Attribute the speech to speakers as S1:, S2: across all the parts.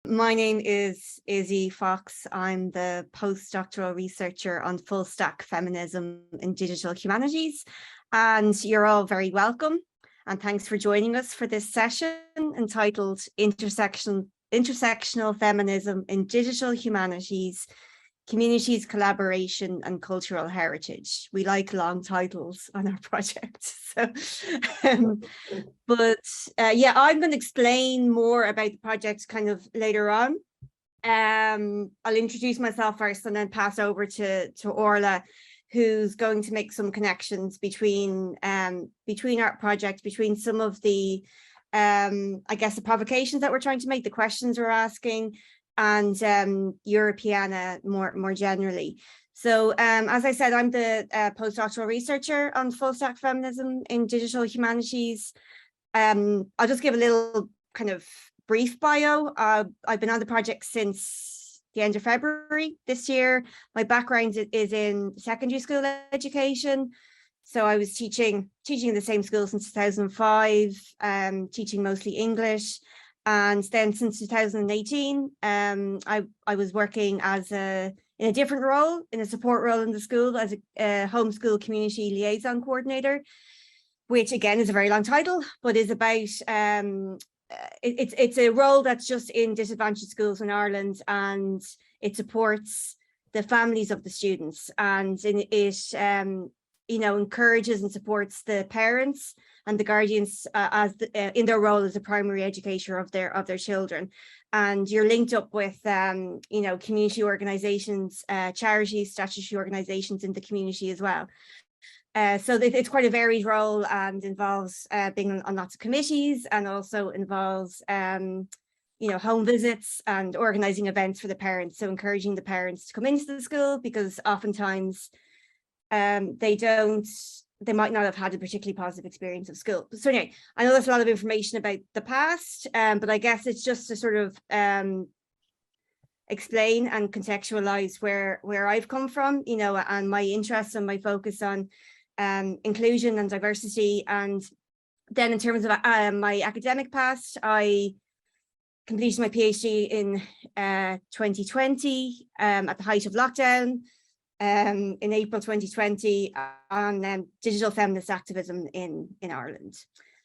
S1: My name is Izzy Fox. I'm the postdoctoral researcher on full stack feminism in digital humanities, and you're all very welcome. And thanks for joining us for this session entitled Intersectional Feminism in Digital Humanities, Communities, Collaboration and Cultural Heritage. We like long titles on our project. Yeah, I'm going to explain more about the project kind of later on. I'll introduce myself first and then pass over to Orla, who's going to make some connections between our project, between some of the I guess the provocations that we're trying to make, the questions we're asking, and Europeana more generally. So as I said, I'm the postdoctoral researcher on full stack feminism in digital humanities. I'll just give a little kind of brief bio. I've been on the project since the end of February this year. My background is in secondary school education. So I was teaching in the same school since 2005, teaching mostly English. And then since 2018, I was working in a different role, in a support role in the school as a homeschool community liaison coordinator, which again is a very long title, but is about, it's a role that's just in disadvantaged schools in Ireland, and it supports the families of the students, and it encourages and supports the parents and the guardians in their role as a primary educator of their children. And you're linked up with community organizations, charities, statutory organizations in the community as well. So it's quite a varied role, and involves being on lots of committees, and also involves home visits and organizing events for the parents. So encouraging the parents to come into the school, because oftentimes they might not have had a particularly positive experience of school. So anyway, I know there's a lot of information about the past, but I guess it's just to sort of explain and contextualize where I've come from, and my interests and my focus on inclusion and diversity. And then in terms of my academic past, I completed my PhD in 2020 at the height of lockdown, in April 2020, on digital feminist activism in Ireland.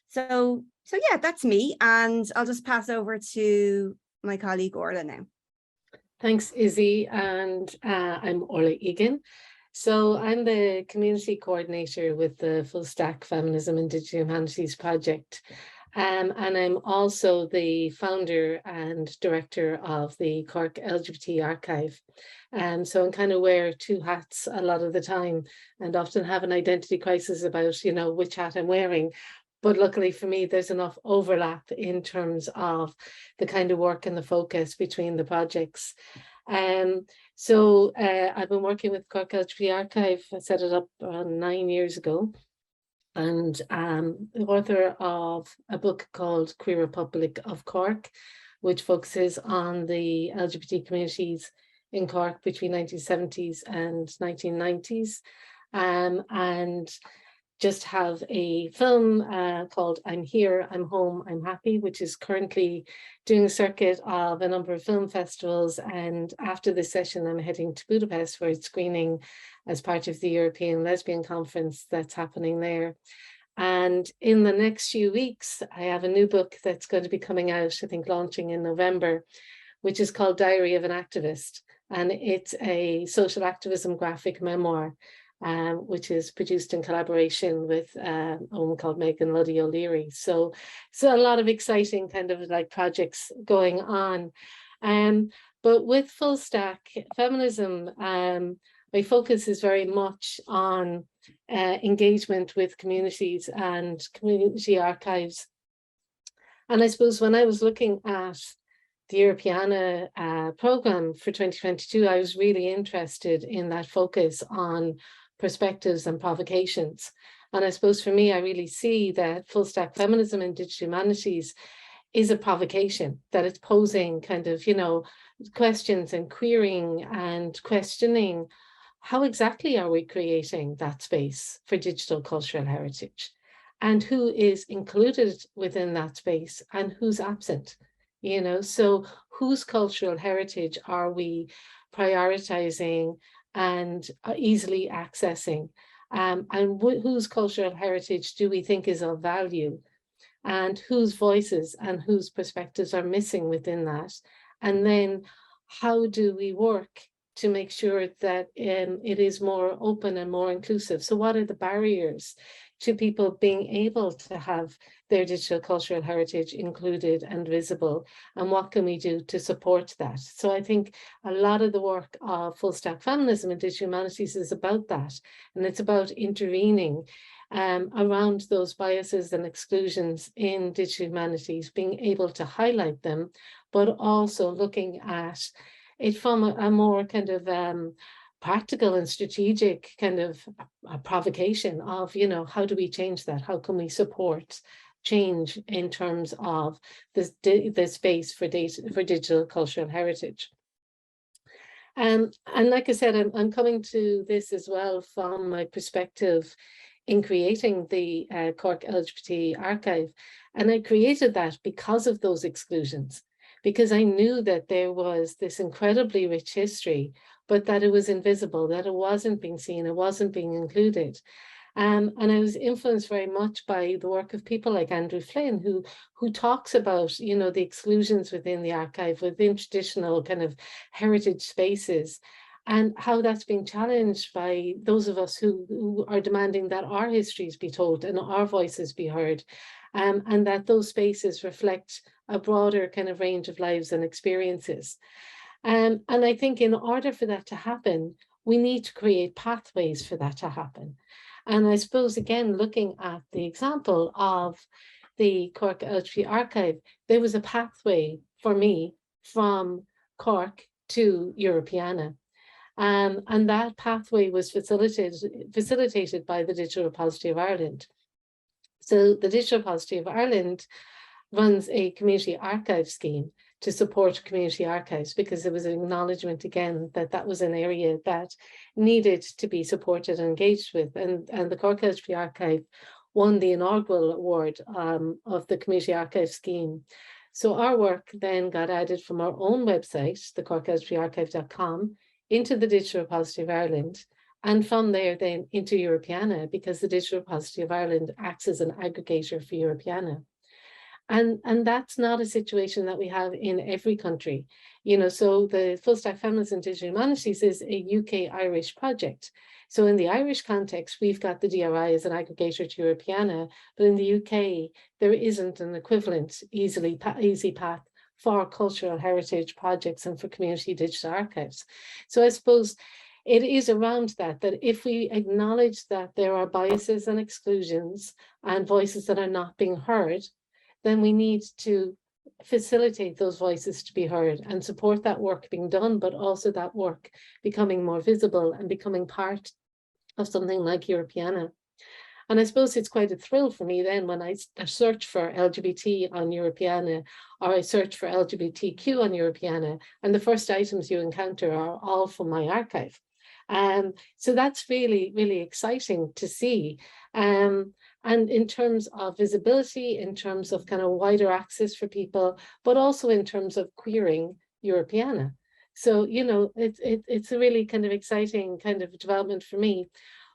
S1: So yeah, that's me, and I'll just pass over to my colleague Orla now.
S2: Thanks, Izzy, and I'm Orla Egan. So I'm the community coordinator with the Full Stack Feminism and Digital Humanities project. And I'm also the founder and director of the Cork LGBT archive. So I kind of wear two hats a lot of the time, and often have an identity crisis about, which hat I'm wearing. But luckily for me, there's enough overlap in terms of the kind of work and the focus between the projects. So I've been working with Cork LGBT archive. I set it up around 9 years ago. And the author of a book called Queer Republic of Cork, which focuses on the LGBT communities in Cork between 1970s and 1990s, and just have a film called I'm Here, I'm Home, I'm Happy, which is currently doing a circuit of a number of film festivals. And after this session, I'm heading to Budapest for its screening as part of the European Lesbian Conference that's happening there. And in the next few weeks, I have a new book that's going to be coming out, I think launching in November, which is called Diary of an Activist. And it's a social activism graphic memoir, which is produced in collaboration with a woman called Megan Luddy O'Leary. So a lot of exciting kind of like projects going on. But with Full Stack Feminism, my focus is very much on engagement with communities and community archives. And I suppose when I was looking at the Europeana program for 2022, I was really interested in that focus on perspectives and provocations. And I suppose for me, I really see that full stack feminism and digital humanities is a provocation, that it's posing kind of, questions and querying and questioning how exactly are we creating that space for digital cultural heritage, and who is included within that space and who's absent. you know, so whose cultural heritage are we prioritizing and easily accessing? And whose cultural heritage do we think is of value? And whose voices and whose perspectives are missing within that? And then how do we work to make sure that it is more open and more inclusive? So what are the barriers to people being able to have their digital cultural heritage included and visible? And what can we do to support that? So I think a lot of the work of Full Stack Feminism and Digital Humanities is about that. And it's about intervening around those biases and exclusions in digital humanities, being able to highlight them, but also looking at it from a more kind of practical and strategic kind of a provocation of, you know, how do we change that? How can we support change in terms of the space for digital cultural heritage? And like I said, I'm coming to this as well from my perspective in creating the Cork LGBT archive. And I created that because of those exclusions, because I knew that there was this incredibly rich history, but that it was invisible, that it wasn't being seen, it wasn't being included. And I was influenced very much by the work of people like Andrew Flynn, who talks about, you know, the exclusions within the archive, within traditional kind of heritage spaces, and how that's being challenged by those of us who are demanding that our histories be told and our voices be heard, and that those spaces reflect a broader kind of range of lives and experiences. And I think in order for that to happen, we need to create pathways for that to happen. And I suppose, again, looking at the example of the Cork LGBT archive, there was a pathway for me from Cork to Europeana. And that pathway was facilitated by the Digital Repository of Ireland. So the Digital Repository of Ireland runs a community archive scheme to support community archives, because there was an acknowledgement again that that was an area that needed to be supported and engaged with. And the Cork LGBT archive won the inaugural award of the community archive scheme. So our work then got added from our own website, the corklgbtarchive.com, into the Digital Repository of Ireland, and from there then into Europeana, because the Digital Repository of Ireland acts as an aggregator for Europeana. And that's not a situation that we have in every country. You know, so the Full Stack Feminism and Digital Humanities is a UK-Irish project. So in the Irish context, we've got the DRI as an aggregator to Europeana, but in the UK, there isn't an equivalent easy path for cultural heritage projects and for community digital archives. So I suppose it is around that if we acknowledge that there are biases and exclusions and voices that are not being heard, then we need to facilitate those voices to be heard and support that work being done, but also that work becoming more visible and becoming part of something like Europeana. And I suppose it's quite a thrill for me then when I search for LGBT on Europeana, or I search for LGBTQ on Europeana, and the first items you encounter are all from my archive. So that's really, really exciting to see. And in terms of visibility, in terms of kind of wider access for people, but also in terms of queering Europeana. So, you know, it's a really kind of exciting kind of development for me.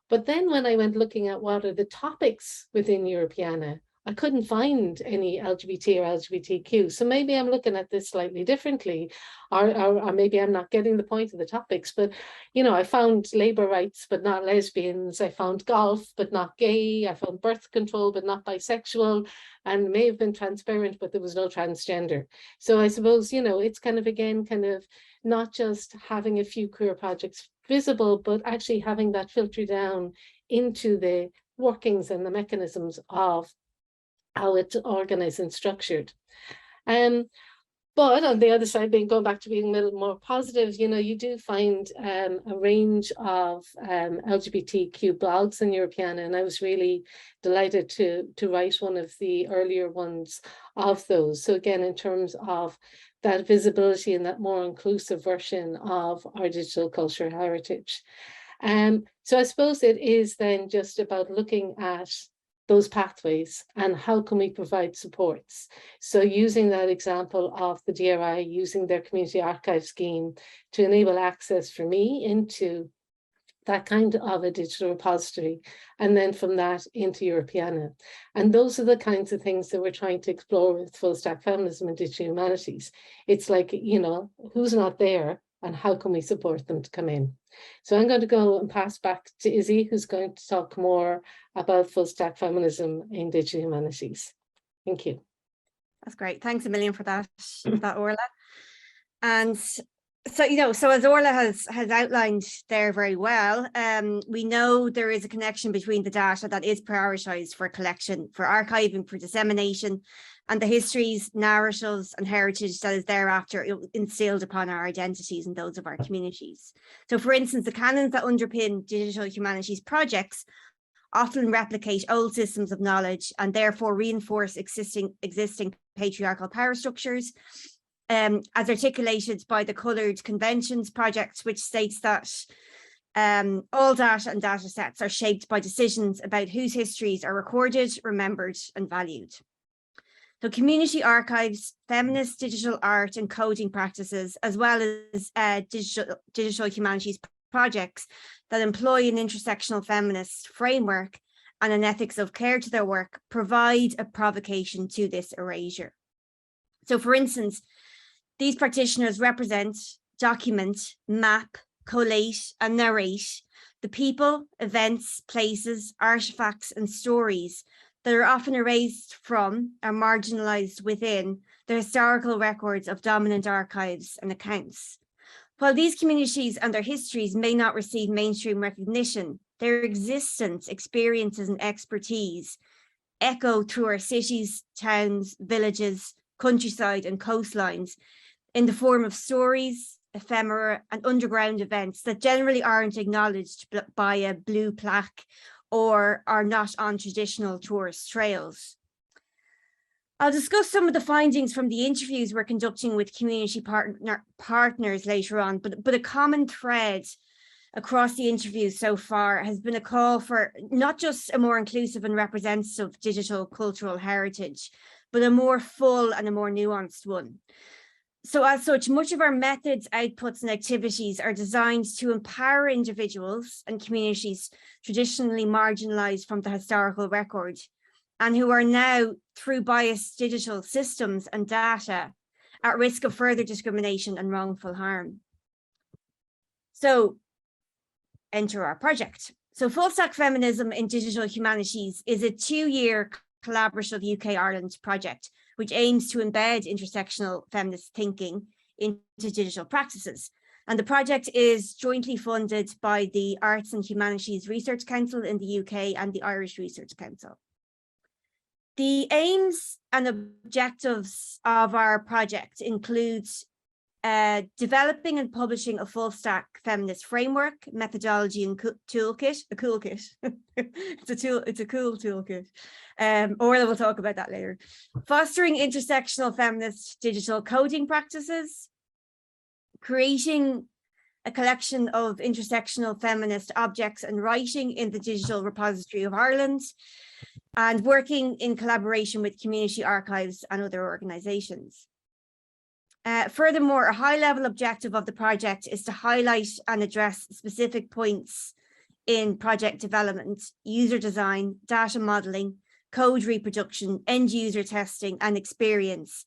S2: But then when I went looking at what are the topics within Europeana, I couldn't find any LGBT or LGBTQ. So maybe I'm looking at this slightly differently, or maybe I'm not getting the point of the topics. But, you know, I found labor rights, but not lesbians. I found golf, but not gay. I found birth control, but not bisexual, and may have been transparent, but there was no transgender. So I suppose, you know, it's kind of, again, kind of not just having a few queer projects visible, but actually having that filter down into the workings and the mechanisms of how it's organized and structured. But on the other side, going back to being a little more positive, you know, you do find a range of LGBTQ blogs in Europeana, and I was really delighted to write one of the earlier ones of those. So again, in terms of that visibility and that more inclusive version of our digital culture heritage. So I suppose it is then just about looking at those pathways, and how can we provide supports? So using that example of the DRI using their community archive scheme to enable access for me into that kind of a digital repository, and then from that into Europeana. And those are the kinds of things that we're trying to explore with Full Stack Feminism and Digital Humanities. It's like, you know, who's not there and how can we support them to come in? So I'm going to go and pass back to Izzy, who's going to talk more about Full Stack Feminism in Digital Humanities. Thank you.
S1: That's great. Thanks a million for that, Orla. And so, you know, so as Orla has outlined there very well, we know there is a connection between the data that is prioritized for collection, for archiving, for dissemination, and the histories, narratives, and heritage that is thereafter instilled upon our identities and those of our communities. So, for instance, the canons that underpin digital humanities projects often replicate old systems of knowledge and therefore reinforce existing patriarchal power structures, as articulated by the Coloured Conventions project, which states that all data and data sets are shaped by decisions about whose histories are recorded, remembered, and valued. So community archives, feminist digital art and coding practices, as well as digital humanities projects that employ an intersectional feminist framework and an ethics of care to their work, provide a provocation to this erasure. So, for instance, these practitioners represent, document, map, collate, and narrate the people, events, places, artifacts, and stories that are often erased from or marginalised within the historical records of dominant archives and accounts. While these communities and their histories may not receive mainstream recognition, their existence, experiences, and expertise echo through our cities, towns, villages, countryside, and coastlines in the form of stories, ephemera, and underground events that generally aren't acknowledged by a blue plaque or are not on traditional tourist trails. I'll discuss some of the findings from the interviews we're conducting with community partners later on, but a common thread across the interviews so far has been a call for not just a more inclusive and representative digital cultural heritage, but a more full and a more nuanced one. So as such, much of our methods, outputs, and activities are designed to empower individuals and communities traditionally marginalised from the historical record, and who are now, through biased digital systems and data, at risk of further discrimination and wrongful harm. So, enter our project. So Full Stack Feminism in Digital Humanities is a 2-year collaborative UK-Ireland project, which aims to embed intersectional feminist thinking into digital practices. And the project is jointly funded by the Arts and Humanities Research Council in the UK and the Irish Research Council. The aims and objectives of our project include developing and publishing a full stack feminist framework, methodology, and toolkit. A cool kit. It's a cool toolkit. Orla will talk about that later. Fostering intersectional feminist digital coding practices, creating a collection of intersectional feminist objects and writing in the Digital Repository of Ireland, and working in collaboration with community archives and other organisations. Furthermore, a high-level objective of the project is to highlight and address specific points in project development, user design, data modelling, code reproduction, end-user testing, and experience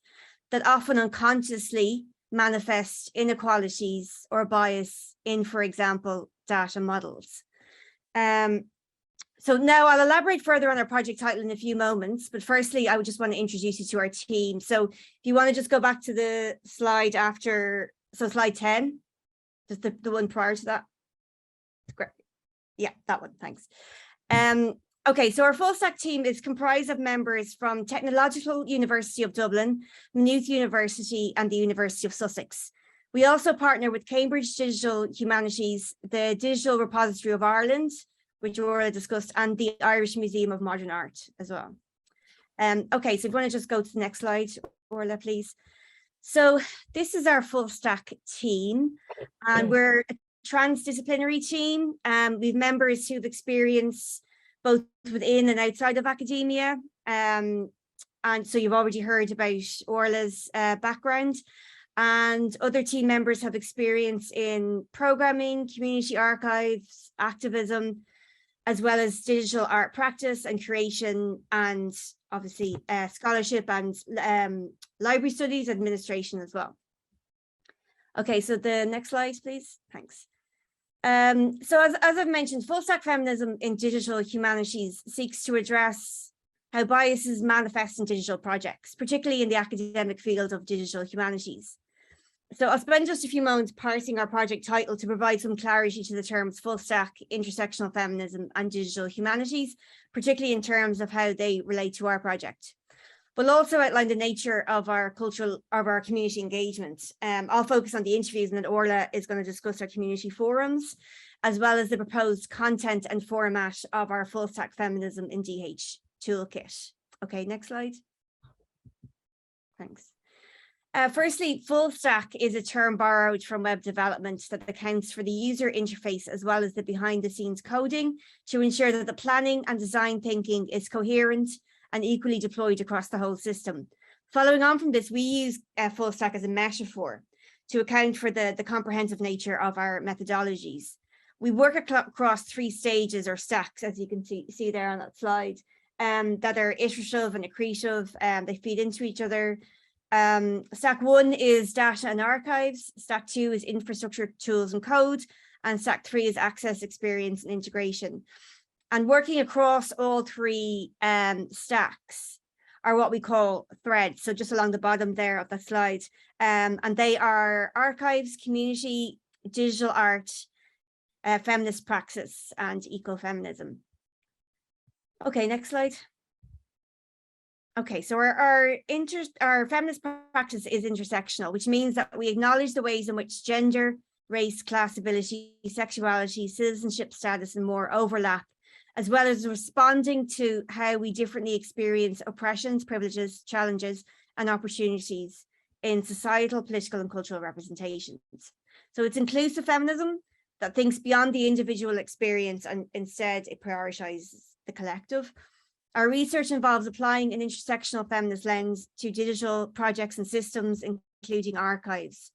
S1: that often unconsciously manifest inequalities or bias in, for example, data models. So now I'll elaborate further on our project title in a few moments, but firstly, I would just want to introduce you to our team. So if you want to just go back to the slide after, so slide 10, just the one prior to that. Great. Yeah, that one, thanks. Okay, so our full stack team is comprised of members from Technological University of Dublin, Maynooth University, and the University of Sussex. We also partner with Cambridge Digital Humanities, the Digital Repository of Ireland, which Orla discussed, and the Irish Museum of Modern Art as well. Okay, so if you want to just go to the next slide, Orla, please. So this is our full stack team, and we're a transdisciplinary team. We've members who've experienced both within and outside of academia. And so you've already heard about Orla's background, and other team members have experience in programming, community archives, activism, as well as digital art practice and creation, and obviously scholarship and library studies administration as well. Okay, so the next slide, please. Thanks. So as I've mentioned, full stack feminism in digital humanities seeks to address how biases manifest in digital projects, particularly in the academic field of digital humanities. So I'll spend just a few moments parsing our project title to provide some clarity to the terms full stack, intersectional feminism, and digital humanities, particularly in terms of how they relate to our project. We'll also outline the nature of our community engagement. I'll focus on the interviews, and then Orla is going to discuss our community forums, as well as the proposed content and format of our full stack feminism in DH toolkit. Okay, next slide. Thanks. Firstly, full stack is a term borrowed from web development that accounts for the user interface as well as the behind the scenes coding to ensure that the planning and design thinking is coherent and equally deployed across the whole system. Following on from this, we use full stack as a metaphor to account for the comprehensive nature of our methodologies. We work across 3 stages or stacks, as you can see there on that slide, that are iterative and accretive. They feed into each other. Stack 1 is data and archives, stack 2 is infrastructure, tools and code, and stack 3 is access, experience and integration. And working across all 3 stacks are what we call threads, so just along the bottom there of the slide, and they are archives, community, digital art, feminist praxis and ecofeminism. Okay, next slide. Okay, so our feminist practice is intersectional, which means that we acknowledge the ways in which gender, race, class, ability, sexuality, citizenship status, and more overlap, as well as responding to how we differently experience oppressions, privileges, challenges, and opportunities in societal, political, and cultural representations. So it's inclusive feminism that thinks beyond the individual experience and instead it prioritizes the collective. Our research involves applying an intersectional feminist lens to digital projects and systems, including archives.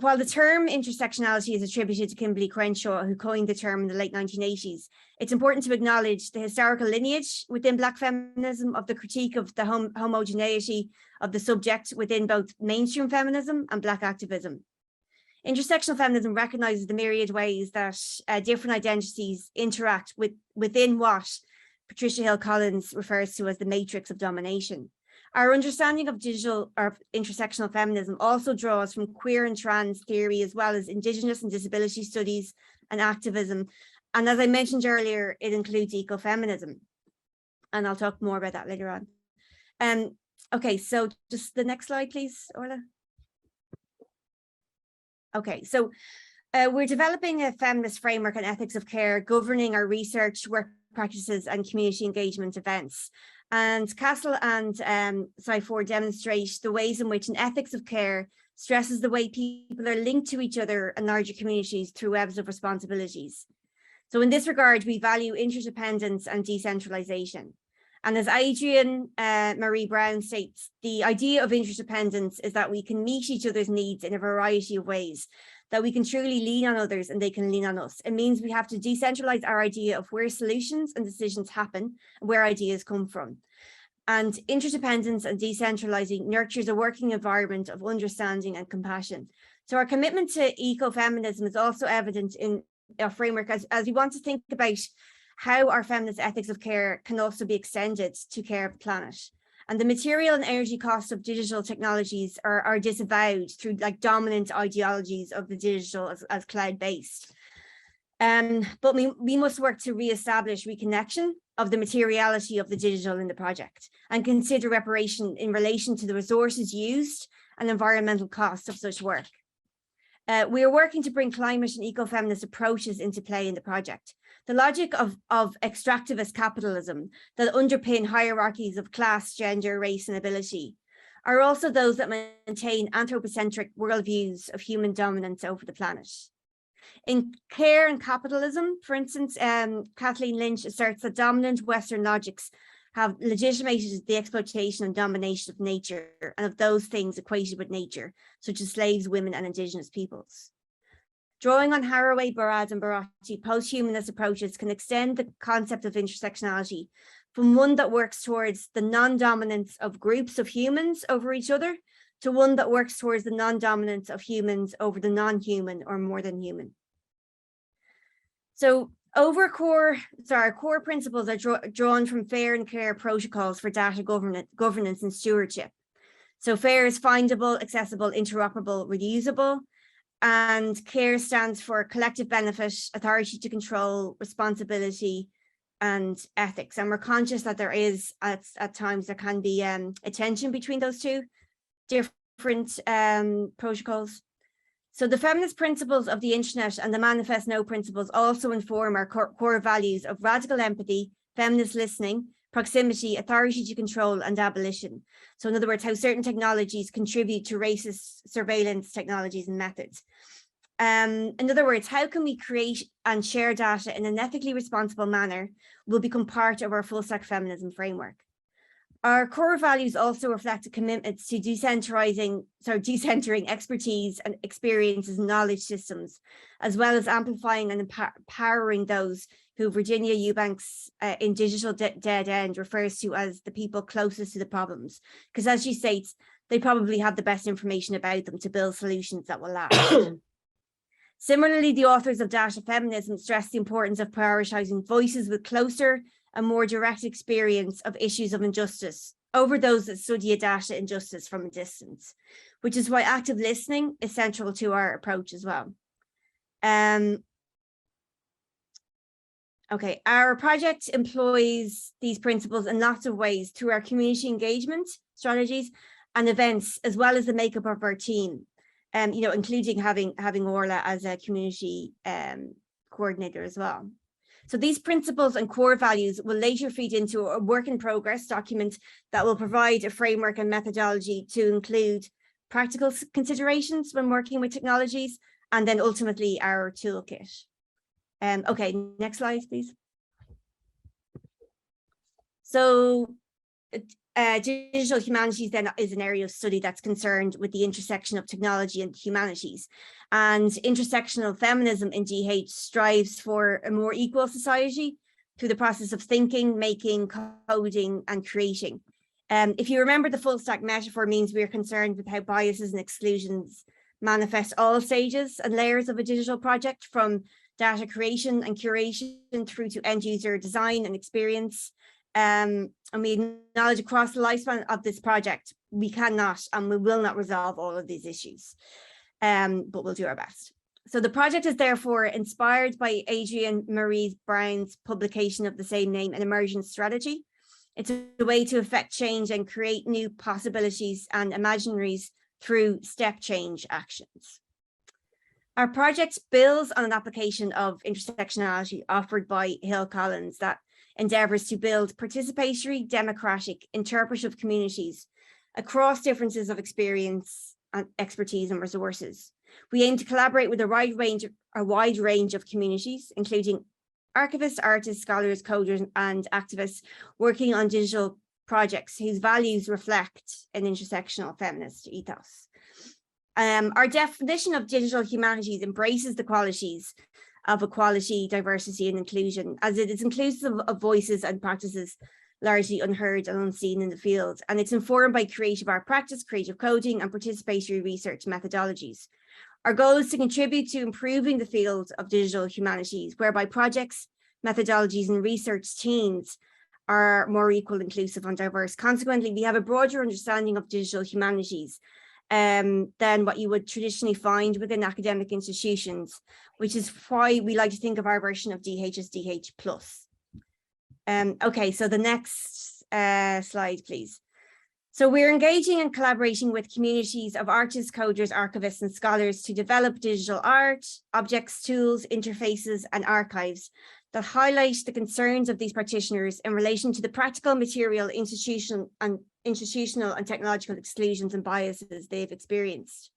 S1: While the term intersectionality is attributed to Kimberly Crenshaw, who coined the term in the late 1980s, it's important to acknowledge the historical lineage within Black feminism of the critique of the homogeneity of the subject within both mainstream feminism and Black activism. Intersectional feminism recognizes the myriad ways that different identities interact within what Patricia Hill Collins refers to as the matrix of domination. Our understanding of digital or intersectional feminism also draws from queer and trans theory, as well as Indigenous and disability studies and activism. And as I mentioned earlier, it includes ecofeminism. And I'll talk more about that later on. Okay, so just the next slide, please, Orla. Okay, so we're developing a feminist framework and ethics of care governing our research, work practices and community engagement events. And Castle and Cyfor demonstrate the ways in which an ethics of care stresses the way people are linked to each other and larger communities through webs of responsibilities. So in this regard, we value interdependence and decentralization. And as Adrienne Marie Brown states, the idea of interdependence is that we can meet each other's needs in a variety of ways, that we can truly lean on others and they can lean on us. It means we have to decentralize our idea of where solutions and decisions happen and where ideas come from. And interdependence and decentralizing nurtures a working environment of understanding and compassion. So our commitment to ecofeminism is also evident in our framework as we want to think about how our feminist ethics of care can also be extended to care of the planet. And the material and energy costs of digital technologies are disavowed through like dominant ideologies of the digital as cloud-based. But we must work to re-establish reconnection of the materiality of the digital in the project and consider reparation in relation to the resources used and environmental costs of such work. We are working to bring climate and ecofeminist approaches into play in the project. The logic of extractivist capitalism that underpin hierarchies of class, gender, race, and ability are also those that maintain anthropocentric worldviews of human dominance over the planet. In Care and Capitalism, for instance, Kathleen Lynch asserts that dominant Western logics have legitimated the exploitation and domination of nature and of those things equated with nature, such as slaves, women, and indigenous peoples. Drawing on Haraway, Barad, and Bharati, post-humanist approaches can extend the concept of intersectionality from one that works towards the non-dominance of groups of humans over each other to one that works towards the non-dominance of humans over the non-human or more than human. So core principles are drawn from FAIR and CARE protocols for data governance and stewardship. So FAIR is findable, accessible, interoperable, reusable, and CARE stands for collective benefit, authority to control, responsibility, and ethics. And we're conscious that there is, at times, there can be a tension between those two different protocols. So the feminist principles of the internet and the Manifest No principles also inform our core values of radical empathy, feminist listening, proximity, authority to control, and abolition. So in other words, how certain technologies contribute to racist surveillance technologies and methods. In other words, how can we create and share data in an ethically responsible manner will become part of our full stack feminism framework. Our core values also reflect a commitment to decentering expertise and experiences and knowledge systems, as well as amplifying and empowering those who Virginia Eubanks in Digital Dead End refers to as the people closest to the problems. Because as she states, they probably have the best information about them to build solutions that will last. Similarly, the authors of Data Feminism stress the importance of prioritizing voices with closer and more direct experience of issues of injustice over those that study data injustice from a distance, which is why active listening is central to our approach as well. Okay, our project employs these principles in lots of ways through our community engagement strategies and events, as well as the makeup of our team, including having Orla as a community coordinator as well. So these principles and core values will later feed into a work in progress document that will provide a framework and methodology to include practical considerations when working with technologies, and then ultimately our toolkit. Okay, next slide, please. So digital humanities then is an area of study that's concerned with the intersection of technology and humanities. And intersectional feminism in DH strives for a more equal society through the process of thinking, making, coding, and creating. If you remember, the full stack metaphor means we are concerned with how biases and exclusions manifest all stages and layers of a digital project, from data creation and curation through to end user design and experience. And we acknowledge across the lifespan of this project, we cannot and we will not resolve all of these issues, but we'll do our best. So the project is therefore inspired by Adrienne Marie Brown's publication of the same name, An Emergent Strategy. It's a way to effect change and create new possibilities and imaginaries through step change actions. Our project builds on an application of intersectionality offered by Hill Collins that endeavours to build participatory, democratic, interpretive communities across differences of experience and expertise and resources. We aim to collaborate with a wide range of communities, including archivists, artists, scholars, coders, and activists working on digital projects whose values reflect an intersectional feminist ethos. Our definition of digital humanities embraces the qualities of equality, diversity, and inclusion, as it is inclusive of voices and practices largely unheard and unseen in the field, and it's informed by creative art practice, creative coding, and participatory research methodologies. Our goal is to contribute to improving the field of digital humanities, whereby projects, methodologies, and research teams are more equal, inclusive, and diverse. Consequently, we have a broader understanding of digital humanities than what you would traditionally find within academic institutions, which is why we like to think of our version of DH as DH+. Okay, so the next slide, please. So we're engaging and collaborating with communities of artists, coders, archivists, and scholars to develop digital art, objects, tools, interfaces, and archives that highlight the concerns of these practitioners in relation to the practical, material, institutional and technological exclusions and biases they've experienced.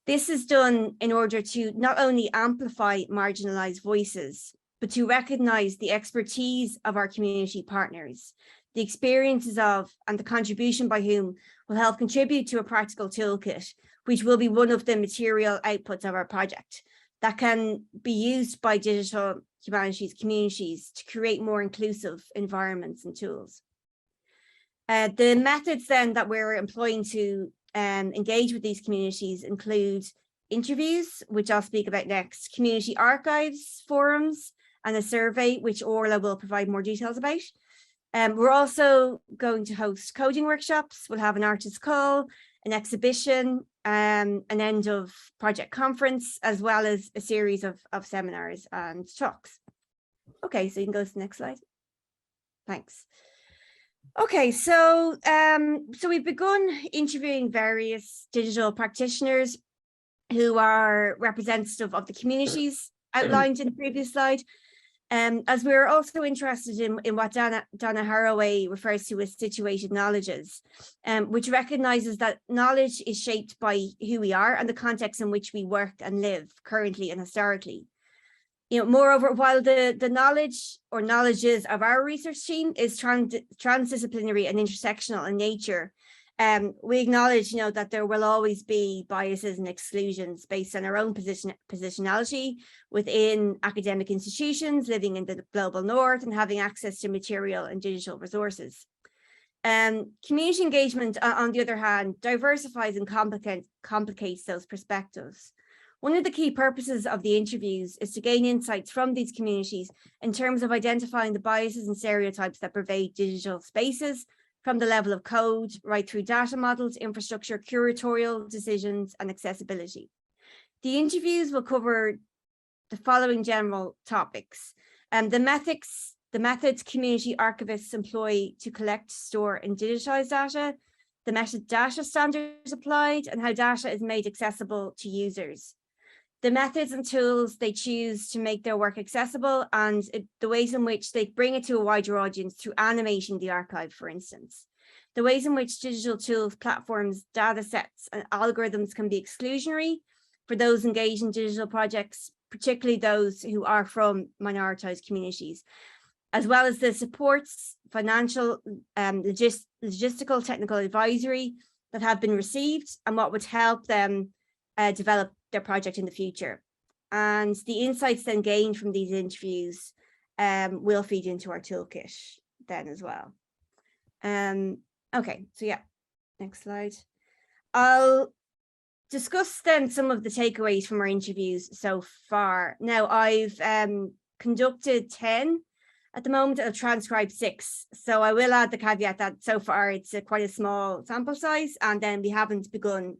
S1: This is done in order to not only amplify marginalised voices, but to recognise the expertise of our community partners, the experiences of and the contribution by whom will help contribute to a practical toolkit, which will be one of the material outputs of our project that can be used by digital humanities communities to create more inclusive environments and tools. The methods then that we're employing to engage with these communities include interviews, which I'll speak about next, community archives, forums, and a survey, which Orla will provide more details about. We're also going to host coding workshops. We'll have an artist call, an exhibition, an end of project conference, as well as a series of seminars and talks. Okay, so you can go to the next slide. Thanks. Okay, so we've begun interviewing various digital practitioners who are representative of the communities outlined in the previous slide. As we're also interested in what Donna Haraway refers to as situated knowledges, which recognises that knowledge is shaped by who we are and the context in which we work and live currently and historically. Moreover, while the knowledge or knowledges of our research team is transdisciplinary and intersectional in nature, we acknowledge, that there will always be biases and exclusions based on our own positionality within academic institutions, living in the global north and having access to material and digital resources. Community engagement, on the other hand, diversifies and complicates those perspectives. One of the key purposes of the interviews is to gain insights from these communities in terms of identifying the biases and stereotypes that pervade digital spaces, from the level of code right through data models, infrastructure, curatorial decisions, and accessibility. The interviews will cover the following general topics: the methods community archivists employ to collect, store, and digitize data, the metadata standards applied, and how data is made accessible to users, the methods and tools they choose to make their work accessible, and the ways in which they bring it to a wider audience through animating the archive, for instance. The ways in which digital tools, platforms, data sets, and algorithms can be exclusionary for those engaged in digital projects, particularly those who are from minoritized communities, as well as the supports, financial, logistical, technical advisory that have been received and what would help them develop their project in the future. And the insights then gained from these interviews will feed into our toolkit then as well. Okay, so yeah, next slide. I'll discuss then some of the takeaways from our interviews so far. Now, I've conducted 10 at the moment. I've transcribed 6. So I will add the caveat that so far it's quite a small sample size, and then we haven't begun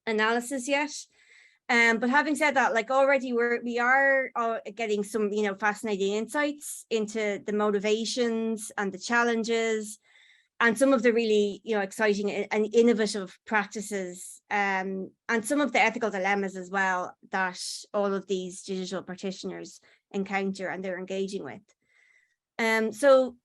S1: analysis yet. But having said that, like already we are getting some, fascinating insights into the motivations and the challenges and some of the really, exciting and innovative practices, and some of the ethical dilemmas as well that all of these digital practitioners encounter and they're engaging with. So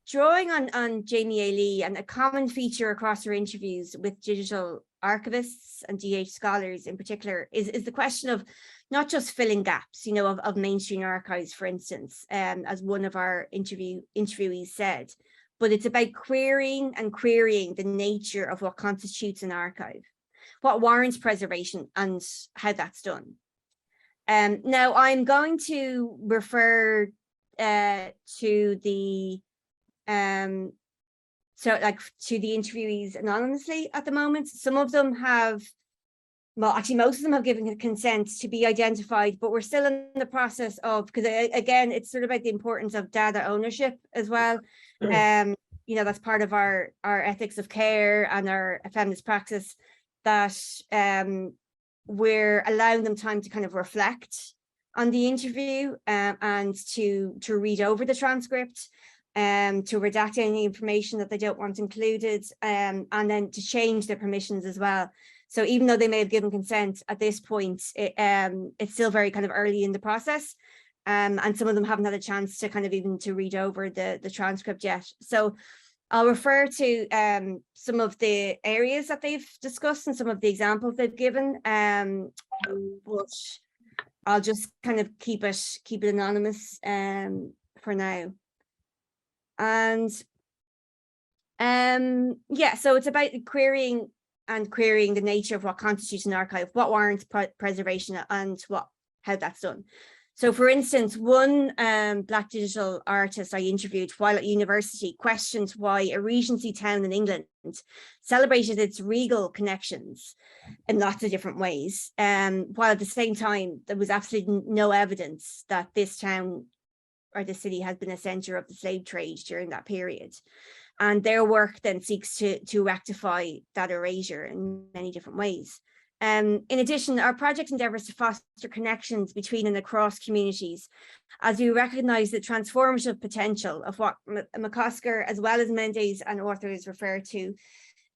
S1: drawing on Jamie A. Lee, and a common feature across her interviews with digital archivists and DH scholars in particular is the question of not just filling gaps, of mainstream archives, for instance, as one of our interviewees said, but it's about querying the nature of what constitutes an archive, what warrants preservation, and how that's done. Now I'm going to refer to the to the interviewees anonymously at the moment. Some of them have, well, actually most of them have given consent to be identified, but we're still in the process of, because again, it's sort of about the importance of data ownership as well. That's part of our ethics of care and our feminist praxis, that we're allowing them time to kind of reflect on the interview and to read over the transcript, to redact any information that they don't want included, and then to change their permissions as well. So even though they may have given consent at this point, it's still very kind of early in the process, and some of them haven't had a chance to kind of even to read over the transcript yet. So I'll refer to some of the areas that they've discussed and some of the examples they've given, but I'll just kind of keep it anonymous for now. And yeah, so it's about querying the nature of what constitutes an archive, what warrants preservation, and how that's done. So for instance, one Black digital artist I interviewed while at university questioned why a Regency town in England celebrated its regal connections in lots of different ways, while at the same time there was absolutely no evidence that this town or the city has been a centre of the slave trade during that period. And their work then seeks to rectify that erasure in many different ways. In addition, our project endeavours to foster connections between and across communities, as we recognise the transformative potential of what McCosker, as well as Mendes and authors, refer to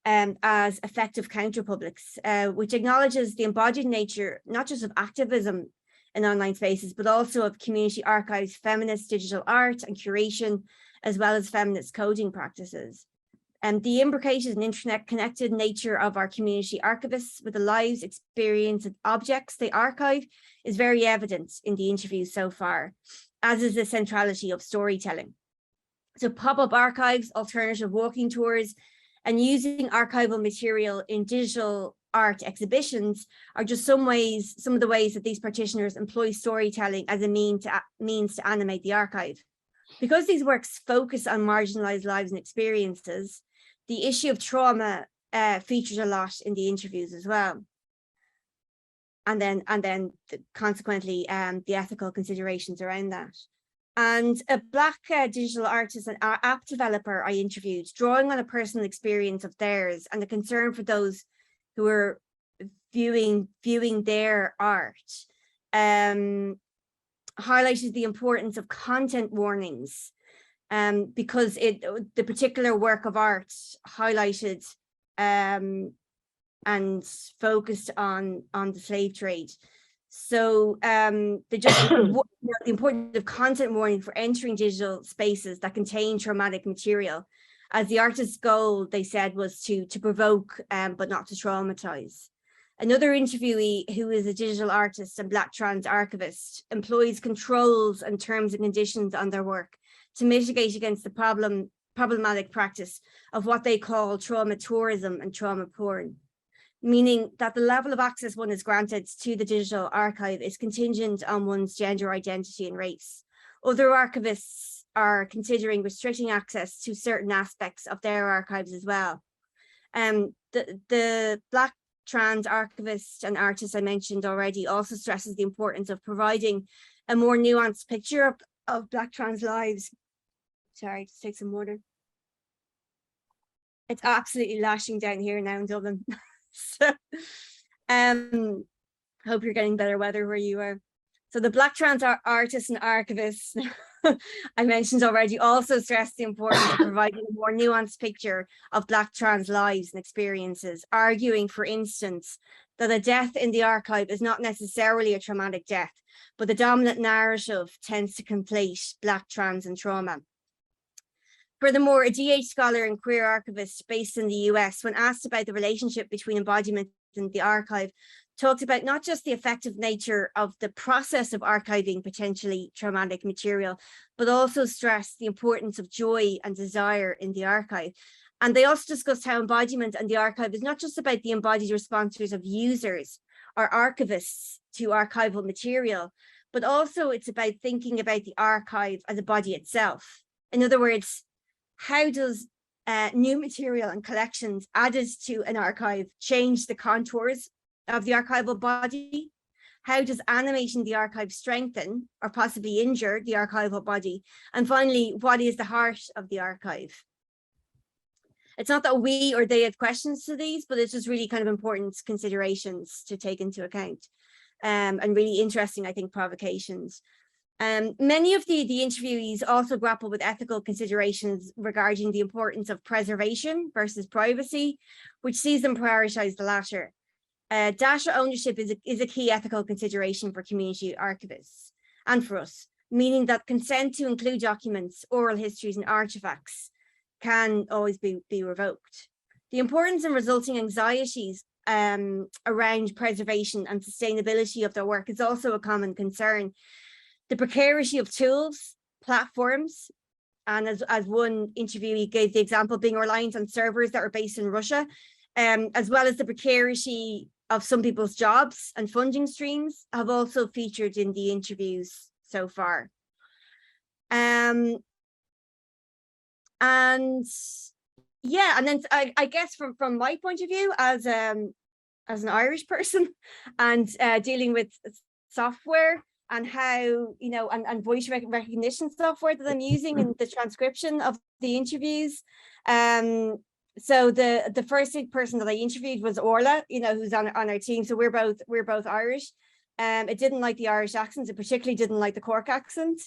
S1: as effective counterpublics, which acknowledges the embodied nature, not just of activism in online spaces, but also of community archives, feminist digital art and curation, as well as feminist coding practices. And the imbricated and internet-connected nature of our community archivists with the lives, experience, and objects they archive is very evident in the interviews so far, as is the centrality of storytelling. So pop-up archives, alternative walking tours, and using archival material in digital art exhibitions are just some of the ways that these practitioners employ storytelling as a means to animate the archive. Because these works focus on marginalised lives and experiences, the issue of trauma features a lot in the interviews as well. And then consequently, the ethical considerations around that. And a Black digital artist and app developer I interviewed, drawing on a personal experience of theirs and the concern for those who are viewing their art, highlighted the importance of content warnings, because the particular work of art highlighted and focused on the slave trade. So the importance of content warning for entering digital spaces that contain traumatic material, as the artist's goal, they said, was to provoke but not to traumatize. Another interviewee, who is a digital artist and Black trans archivist, employs controls and terms and conditions on their work to mitigate against the problematic practice of what they call trauma tourism and trauma porn, meaning that the level of access one is granted to the digital archive is contingent on one's gender identity and race. Other archivists are considering restricting access to certain aspects of their archives as well. The Black trans archivist and artist I mentioned already also stresses the importance of providing a more nuanced picture of Black trans lives. Sorry, just take some water. It's absolutely lashing down here now in Dublin. So, hope you're getting better weather where you are. So the Black trans artists and archivists I mentioned already also stress the importance of providing a more nuanced picture of Black trans lives and experiences, arguing, for instance, that a death in the archive is not necessarily a traumatic death, but the dominant narrative tends to conflate Black trans and trauma. Furthermore, a DH scholar and queer archivist based in the US, when asked about the relationship between embodiment and the archive, talked about not just the effective nature of the process of archiving potentially traumatic material, but also stressed the importance of joy and desire in the archive. And they also discussed how embodiment and the archive is not just about the embodied responses of users or archivists to archival material, but also it's about thinking about the archive as a body itself. In other words, how does new material and collections added to an archive change the contours of the archival body? How does animating the archive strengthen or possibly injure the archival body? And finally, what is the heart of the archive? It's not that we or they have questions to these, but it's just really kind of important considerations to take into account, and really interesting, I think, provocations. Many of the interviewees also grapple with ethical considerations regarding the importance of preservation versus privacy, which sees them prioritize the latter. Data ownership is a key ethical consideration for community archivists and for us, meaning that consent to include documents, oral histories, and artifacts can always be revoked. The importance and resulting anxieties around preservation and sustainability of their work is also a common concern. The precarity of tools, platforms, and as one interviewee gave the example, being reliant on servers that are based in Russia, as well as the precarity of some people's jobs and funding streams, have also featured in the interviews so far. And yeah, and then I guess from my point of view as an Irish person and dealing with software and how, you know, and voice recognition software that I'm using in the transcription of the interviews. So the first person that I interviewed was Orla, you know, who's on our team. So we're both Irish. It didn't like the Irish accents. It particularly didn't like the Cork accent.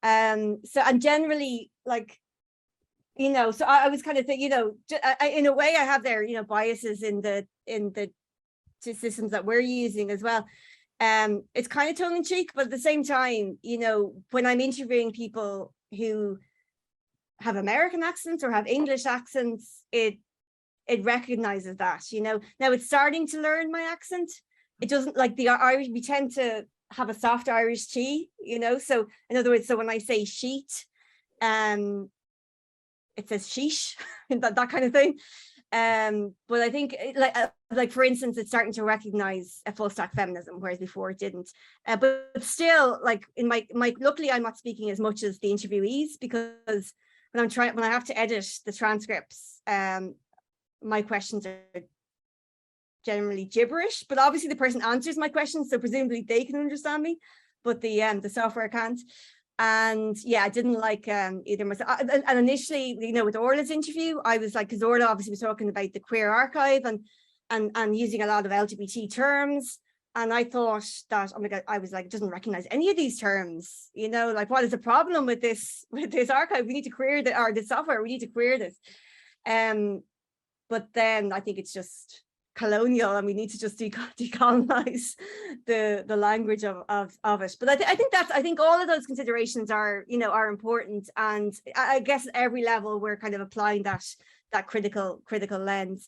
S1: So, and generally, like, you know, so I was kind of thinking, you know, in a way I have their, you know, biases in the systems that we're using as well. It's kind of tongue in cheek, but at the same time, you know, when I'm interviewing people who have American accents or have English accents, it recognizes that, you know. Now it's starting to learn my accent. It doesn't, like the Irish, we tend to have a soft Irish T, you know. So in other words, so when I say sheet, it says sheesh, that kind of thing. But I think like for instance, it's starting to recognize a full stack feminism, whereas before it didn't. But still, like in my luckily I'm not speaking as much as the interviewees, because when I have to edit the transcripts, my questions are generally gibberish, but obviously the person answers my questions, so presumably they can understand me, but the software can't. And yeah, I didn't like either myself. And initially, you know, with Orla's interview, I was like, because Orla obviously was talking about the queer archive and using a lot of LGBT terms. And I thought that, oh my God, I was like, it doesn't recognize any of these terms, you know, like what is the problem with this archive? We need to queer the software, we need to queer this. But then I think it's just colonial and we need to just decolonize the language of it. But I think all of those considerations are, you know, are important, and I guess at every level we're kind of applying that critical lens.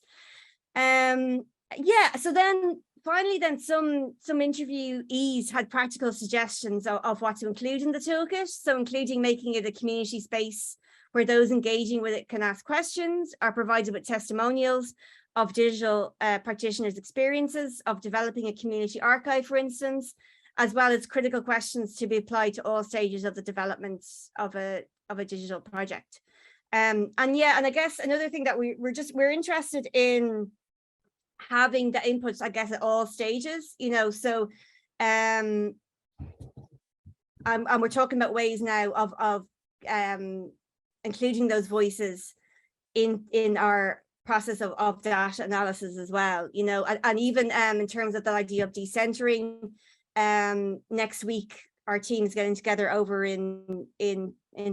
S1: Yeah, so then finally some interviewees had practical suggestions of what to include in the toolkit, so including making it a community space where those engaging with it can ask questions, are provided with testimonials of digital practitioners' experiences of developing a community archive, for instance, as well as critical questions to be applied to all stages of the development of a digital project. And yeah, and I guess another thing that we're interested in having the inputs, I guess, at all stages, you know. So and we're talking about ways now of including those voices in our process of data analysis as well, you know, and even in terms of the idea of decentering. Next week our team is getting together over in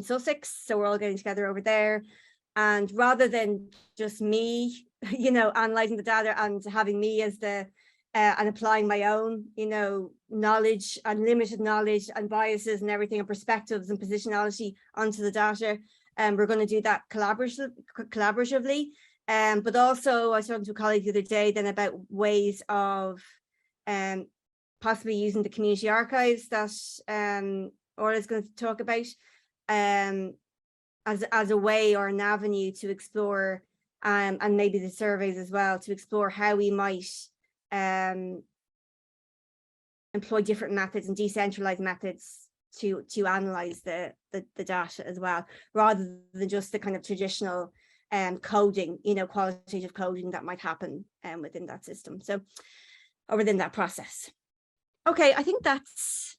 S1: Sussex, so we're all getting together over there, and rather than just me, you know, analyzing the data and having me as the and applying my own, you know, knowledge and limited knowledge and biases and everything and perspectives and positionality onto the data, we're going to do that collaboratively. But also I was talking to a colleague the other day then about ways of possibly using the community archives that Orla is going to talk about as a way or an avenue to explore, and maybe the surveys as well, to explore how we might employ different methods and decentralized methods to analyze the data as well, rather than just the kind of traditional coding, you know, qualitative coding that might happen within that system, so, or within that process. Okay, I think that's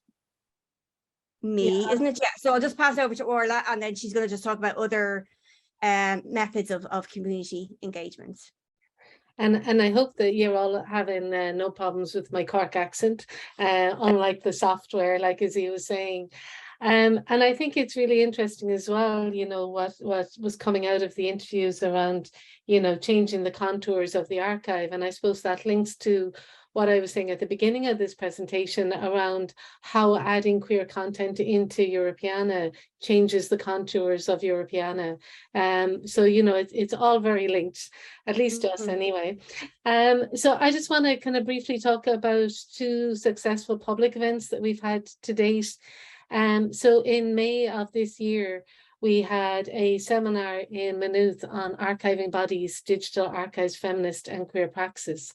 S1: me, isn't it? Yeah, so I'll just pass over to Orla, and then she's going to just talk about other methods of community engagement.
S2: And I hope that you're all having no problems with my Cork accent, unlike the software, like as he was saying. And I think it's really interesting as well, you know, what was coming out of the interviews around, you know, changing the contours of the archive. And I suppose that links to what I was saying at the beginning of this presentation around how adding queer content into Europeana changes the contours of Europeana. So, you know, it's all very linked, at least to us anyway. So I just want to kind of briefly talk about 2 successful public events that we've had to date. So in May of this year, we had a seminar in Maynooth on archiving bodies, digital archives, feminist and queer praxis.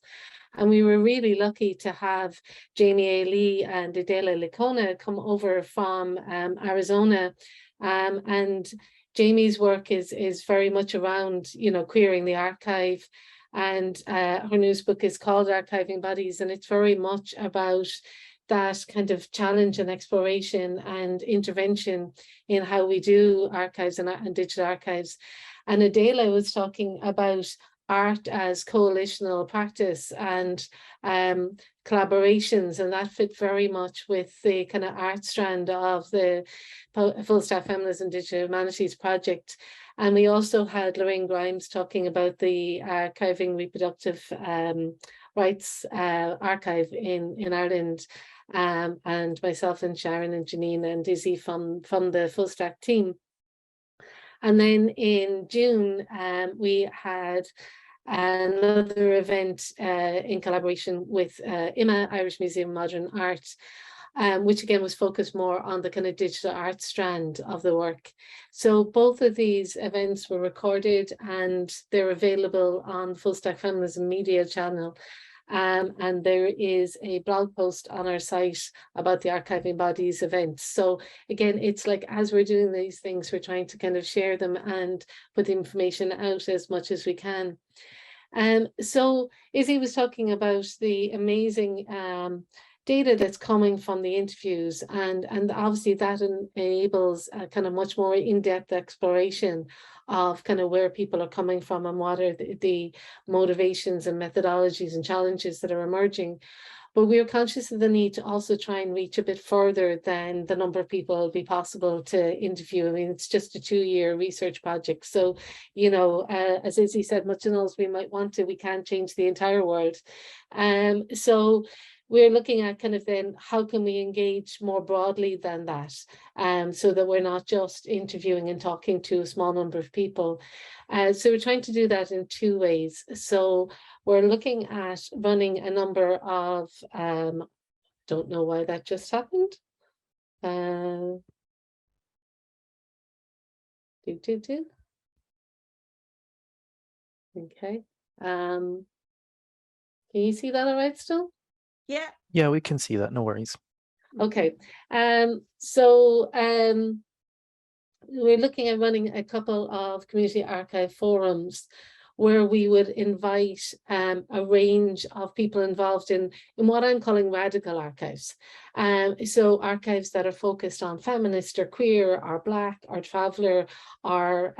S2: And we were really lucky to have Jamie A. Lee and Adela Licona come over from Arizona. And Jamie's work is very much around, you know, queering the archive. And her newest book is called Archiving Bodies, and it's very much about that kind of challenge and exploration and intervention in how we do archives and digital archives. And Adela was talking about art as coalitional practice and collaborations, and that fit very much with the kind of art strand of the Full Stack Feminism Digital Humanities project. And we also had Lorraine Grimes talking about the Archiving Reproductive Rights archive in Ireland, and myself and Sharon and Janine and Izzy from the Full Stack team. And then in June, we had another event in collaboration with IMA, Irish Museum of Modern Art, which again was focused more on the kind of digital art strand of the work. So both of these events were recorded and they're available on Full Stack Feminism Media channel. And there is a blog post on our site about the Archiving Bodies events. So again, it's like, as we're doing these things, we're trying to kind of share them and put the information out as much as we can. So Izzy was talking about the amazing data that's coming from the interviews, and obviously that enables a kind of much more in-depth exploration of kind of where people are coming from and what are the motivations and methodologies and challenges that are emerging. But we are conscious of the need to also try and reach a bit further than the number of people it'll be possible to interview. I mean, it's just a 2-year research project. So, you know, as Izzy said, much as we might want to, we can't change the entire world. So we're looking at kind of then how can we engage more broadly than that, so that we're not just interviewing and talking to a small number of people. So we're trying to do that in 2 ways. So we're looking at running a number of, don't know why that just happened. Okay. Can you see that all right still?
S3: Yeah, we can see that, no worries.
S2: Okay, so we're looking at running a couple of community archive forums where we would invite a range of people involved in what I'm calling radical archives. So archives that are focused on feminist or queer or Black or traveller or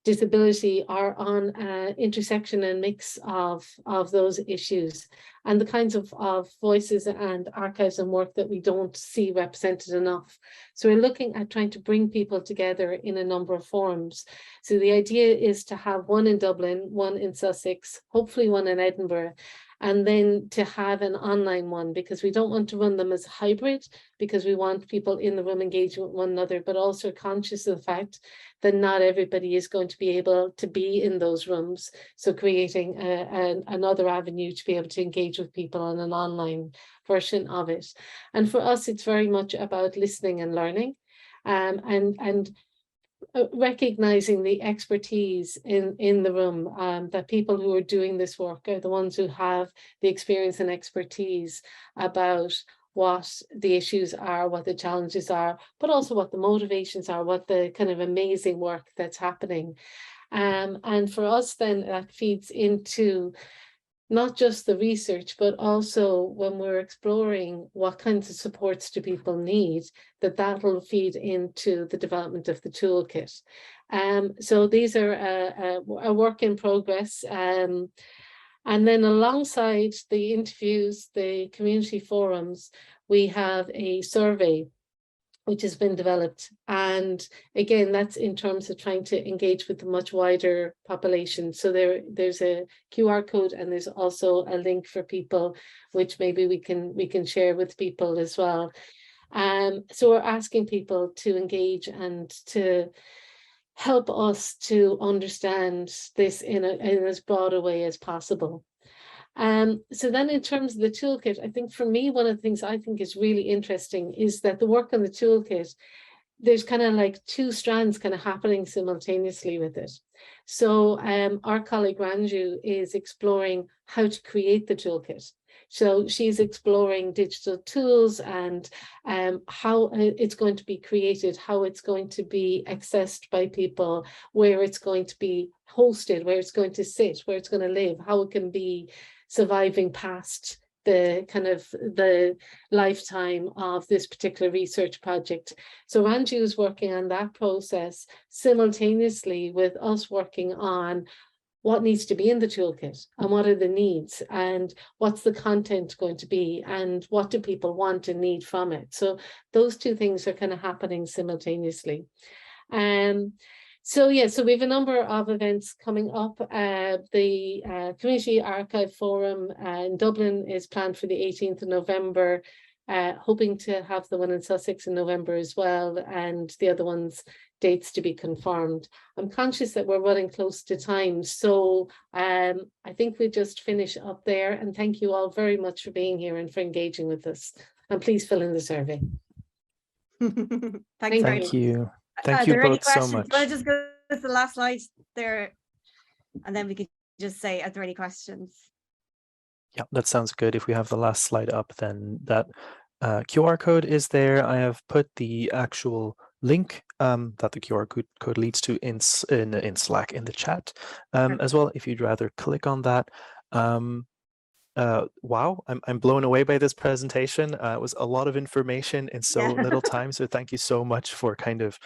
S2: disability, are on intersection and mix of those issues, and the kinds of voices and archives and work that we don't see represented enough. So we're looking at trying to bring people together in a number of forums. So the idea is to have one in Dublin, one in Sussex, hopefully one in Edinburgh, and then to have an online one, because we don't want to run them as hybrid, because we want people in the room engaging with one another, but also conscious of the fact that not everybody is going to be able to be in those rooms. So creating another avenue to be able to engage with people on an online version of it. And for us, it's very much about listening and learning, and recognizing the expertise in the room, that people who are doing this work are the ones who have the experience and expertise about what the issues are, what the challenges are, but also what the motivations are, what the kind of amazing work that's happening. And for us then, that feeds into not just the research, but also when we're exploring what kinds of supports do people need, that will feed into the development of the toolkit. So these are a work in progress. And then alongside the interviews, the community forums, we have a survey which has been developed. And again, that's in terms of trying to engage with a much wider population. So there's a QR code, and there's also a link for people, which maybe we can share with people as well. So we're asking people to engage and to help us to understand this in as broad a way as possible. So then in terms of the toolkit, I think for me, one of the things I think is really interesting is that the work on the toolkit, there's kind of like two strands kind of happening simultaneously with it. So our colleague Ranju is exploring how to create the toolkit. So she's exploring digital tools and how it's going to be created, how it's going to be accessed by people, where it's going to be hosted, where it's going to sit, where it's going to live, how it can be surviving past the kind of the lifetime of this particular research project. So Ranju is working on that process simultaneously with us working on what needs to be in the toolkit and what are the needs and what's the content going to be and what do people want and need from it. So those two things are kind of happening simultaneously. So yeah, so we have a number of events coming up. The Community Archive Forum in Dublin is planned for the 18th of November, hoping to have the one in Sussex in November as well, and the other ones dates to be confirmed. I'm conscious that we're running close to time, so I think we just finish up there, and thank you all very much for being here and for engaging with us, and please fill in the survey.
S1: Thank
S3: you. Thank you both so much.
S1: Do I just go to the last slide there, and then we could just say, are there any questions?
S3: Yeah, that sounds good. If we have the last slide up, then that QR code is there. I have put the actual link that the QR code leads to in Slack in the chat as well, if you'd rather click on that. Wow, I'm blown away by this presentation. It was a lot of information in so little time, so thank you so much for kind of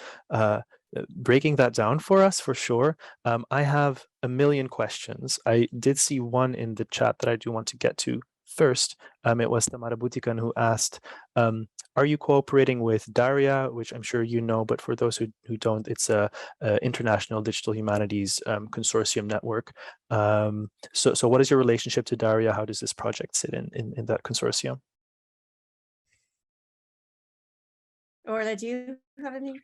S3: breaking that down for us, for sure. I have a million questions. I did see one in the chat that I do want to get to first. It was Tamara Butikan who asked, are you cooperating with Daria, which I'm sure you know, but for those who don't, it's a International Digital Humanities consortium network. So what is your relationship to Daria? How does this project sit in that consortium?
S1: Orla, do you have any?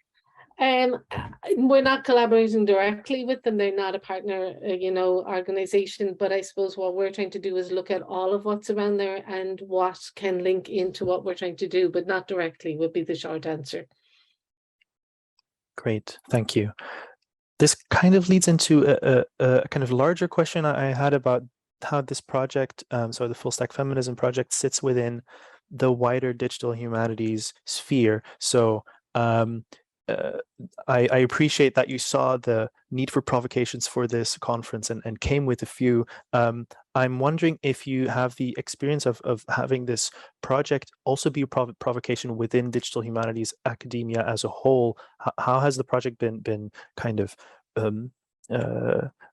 S2: We're not collaborating directly with them. They're not a partner, organization, but I suppose what we're trying to do is look at all of what's around there and what can link into what we're trying to do, but not directly would be the short answer.
S3: Great, thank you. This kind of leads into a kind of larger question I had about how this project, so the Full Stack Feminism project, sits within the wider digital humanities sphere. So I appreciate that you saw the need for provocations for this conference and came with a few. I'm wondering if you have the experience of having this project also be a provocation within digital humanities academia as a whole. How has the project been kind of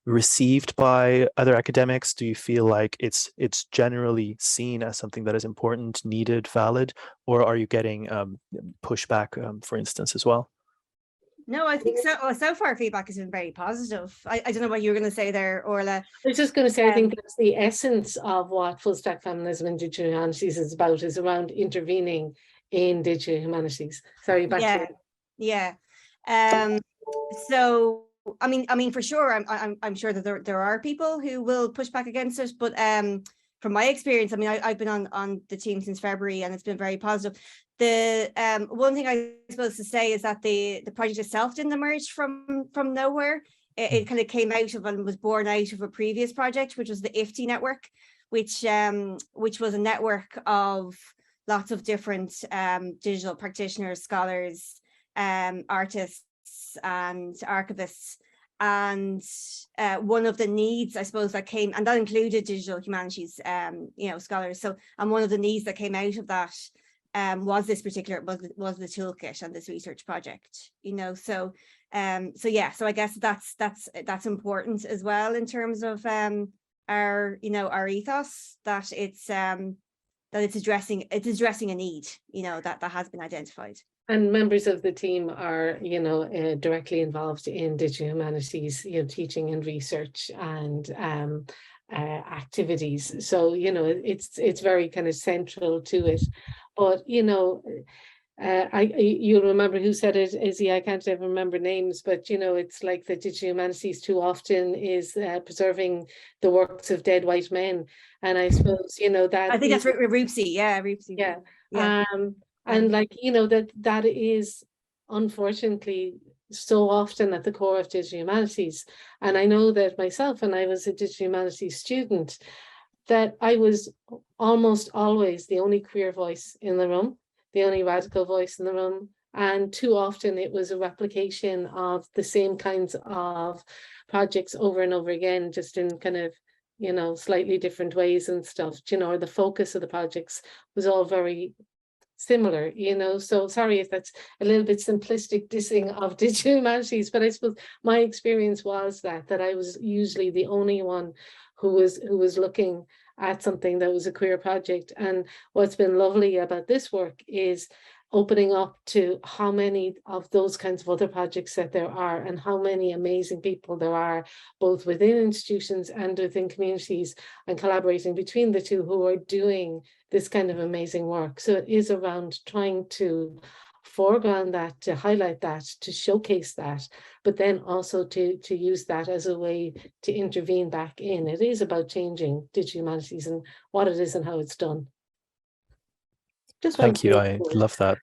S3: received by other academics? Do you feel like it's generally seen as something that is important, needed, valid, or are you getting pushback, for instance, as well?
S1: No, I think so. Well, so far feedback has been very positive. I don't know what you were going to say there, Orla.
S2: I was just going to say, I think that's the essence of what Full Stack Feminism and Digital Humanities is about, is around intervening in digital humanities. Sorry, back to you.
S1: Yeah. So I mean, for sure, I'm sure that there are people who will push back against it, but from my experience, I mean, I've been on the team since February, and it's been very positive. The one thing I suppose to say is that the project itself didn't emerge from nowhere. It kind of came out of and was born out of a previous project, which was the IFTI network, which was a network of lots of different digital practitioners, scholars, artists, and archivists. And one of the needs, I suppose, that came, and that included digital humanities, scholars. So, and one of the needs that came out of that was this particular, was the toolkit and this research project, so I guess that's important as well in terms of our ethos, that it's addressing a need, that has been identified.
S2: And members of the team are, directly involved in digital humanities, teaching and research and activities. So, it's very kind of central to it. But, you'll remember who said it, Izzy, I can't ever remember names, but, it's like the digital humanities too often is preserving the works of dead white men. And I suppose, that
S1: I think that's Rupsi, yeah, Rupsi.
S2: Yeah.
S1: Yeah.
S2: And that is unfortunately so often at the core of digital humanities. And I know that myself, when I was a digital humanities student, that I was almost always the only queer voice in the room, the only radical voice in the room. And too often it was a replication of the same kinds of projects over and over again, just in kind of, slightly different ways and stuff, or the focus of the projects was all very similar, so sorry if that's a little bit simplistic dissing of digital humanities, but I suppose my experience was that I was usually the only one who was looking at something that was a queer project. And what's been lovely about this work is opening up to how many of those kinds of other projects that there are, and how many amazing people there are, both within institutions and within communities, and collaborating between the two, who are doing this kind of amazing work. So it is around trying to foreground that, to highlight that, to showcase that, but then also to use that as a way to intervene back in. It is about changing digital humanities and what it is and how it's done.
S3: Thank you. I love that.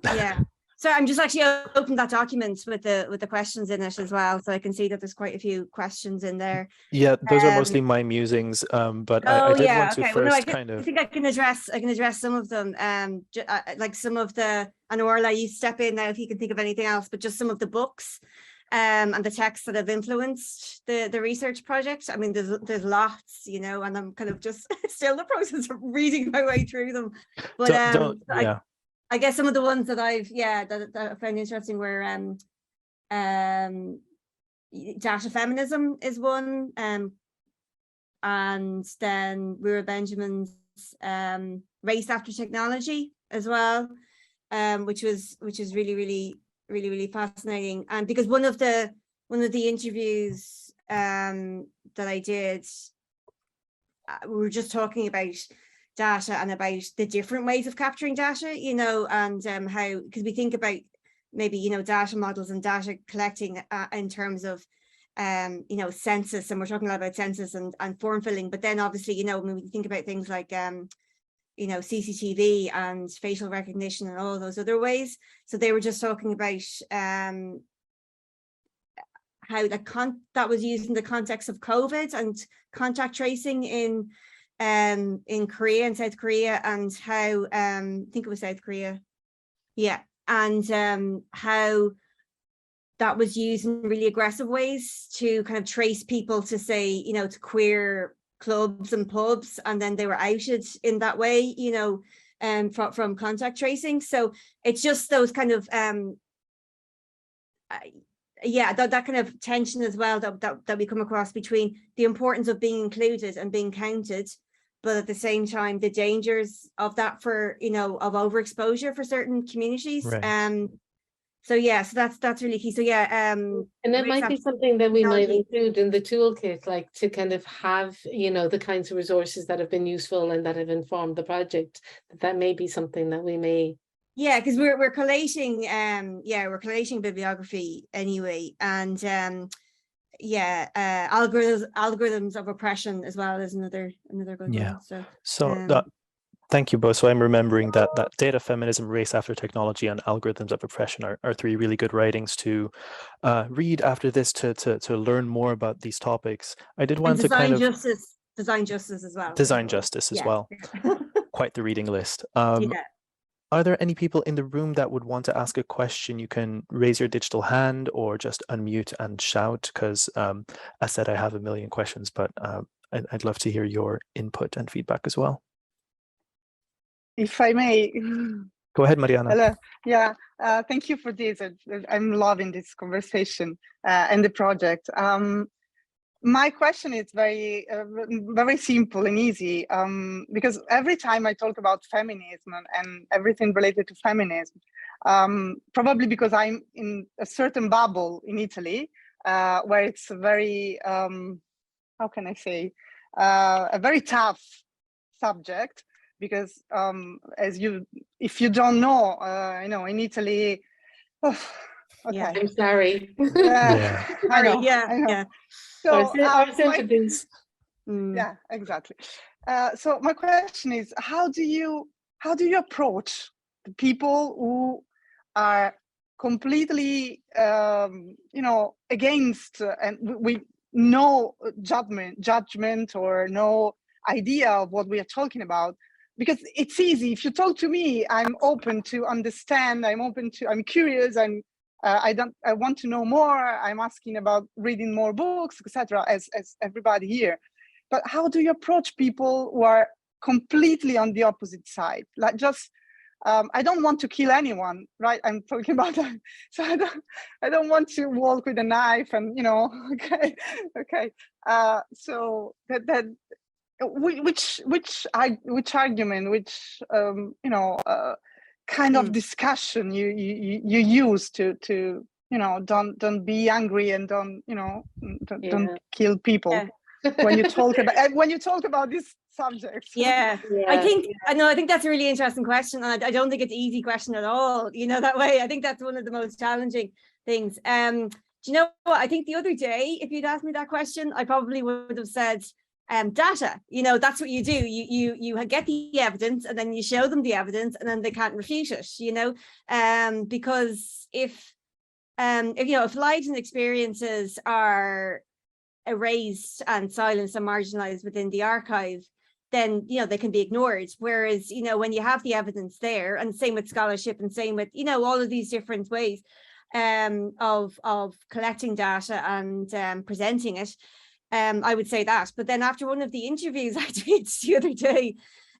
S1: Yeah. So I'm just actually opened that document with the questions in it as well, so I can see that there's quite a few questions in there.
S3: Yeah, those are mostly my musings, but I did want to first
S1: I think I can address some of them. Like some of the, and Orla, you step in now if you can think of anything else, but just some of the books and the texts that have influenced the research project. I mean, there's lots, and I'm kind of just still in the process of reading my way through them. But I guess some of the ones that that I found interesting were Data Feminism is one, and then Rura Benjamin's Race After Technology as well, which is really fascinating. And because one of the interviews that I did, we were just talking about data and about the different ways of capturing data, and how, because we think about maybe, data models and data collecting in terms of, census, and we're talking a lot about census and form filling, but then obviously, when we think about things like, CCTV and facial recognition and all those other ways. So they were just talking about how that was used in the context of COVID and contact tracing in Korea and South Korea, and how I think it was South Korea, and how that was used in really aggressive ways to kind of trace people to, say, to queer clubs and pubs, and then they were outed in that way, from contact tracing. So it's just those kind of that kind of tension as well that we come across between the importance of being included and being counted, but at the same time the dangers of that for of overexposure for certain communities.
S3: Right.
S1: So that's really key. So
S2: and that might be something that we might include in the toolkit, like to kind of have the kinds of resources that have been useful and that have informed the project. That may be something that we may.
S1: Yeah, because we're collating bibliography anyway, and algorithms of oppression as well is another good one. So
S3: thank you both. So I'm remembering that Data Feminism, Race After Technology, and Algorithms of Oppression are three really good writings to read after this to learn more about these topics. I did want to kind of
S1: design justice as well.
S3: Design justice as well. Quite the reading list. Are there any people in the room that would want to ask a question? You can raise your digital hand or just unmute and shout, because as said, I have a million questions, but I'd love to hear your input and feedback as well.
S4: If I may.
S3: Go ahead, Mariana.
S4: Hello. Yeah, thank you for this. I'm loving this conversation and the project. my question is very, very simple and easy, because every time I talk about feminism and everything related to feminism, probably because I'm in a certain bubble in Italy, where it's a very, how can I say, a very tough subject, because if you don't know, in Italy, oh, okay.
S1: Yeah.
S2: I'm sorry.
S3: Yeah.
S4: I know,
S1: yeah,
S4: I know.
S1: yeah.
S4: So,
S2: Our sympathies.
S4: yeah, exactly. So my question is, how do you approach the people who are completely, against, and we no judgment or no idea of what we are talking about? Because it's easy. If you talk to me, I'm open to understand. I'm curious. I want to know more. I'm asking about reading more books, etc. As everybody here. But how do you approach people who are completely on the opposite side? Like, just I don't want to kill anyone, right? I'm talking about that. So I don't want to walk with a knife and okay. So that which argument, which kind of discussion you use to don't be angry and don't kill people.
S1: Yeah.
S4: when you talk about these subjects.
S1: Yeah, I think that's a really interesting question, and I don't think it's an easy question at all, that way. I think that's one of the most challenging things. Do you know what? I think the other day, if you'd asked me that question, I probably would have said data. That's what you do. You get the evidence, and then you show them the evidence, and then they can't refute it, because if lives and experiences are erased and silenced and marginalized within the archive, then they can be ignored. Whereas when you have the evidence there, and same with scholarship, and same with all of these different ways of collecting data and presenting it, I would say that. But then after one of the interviews I did the other day,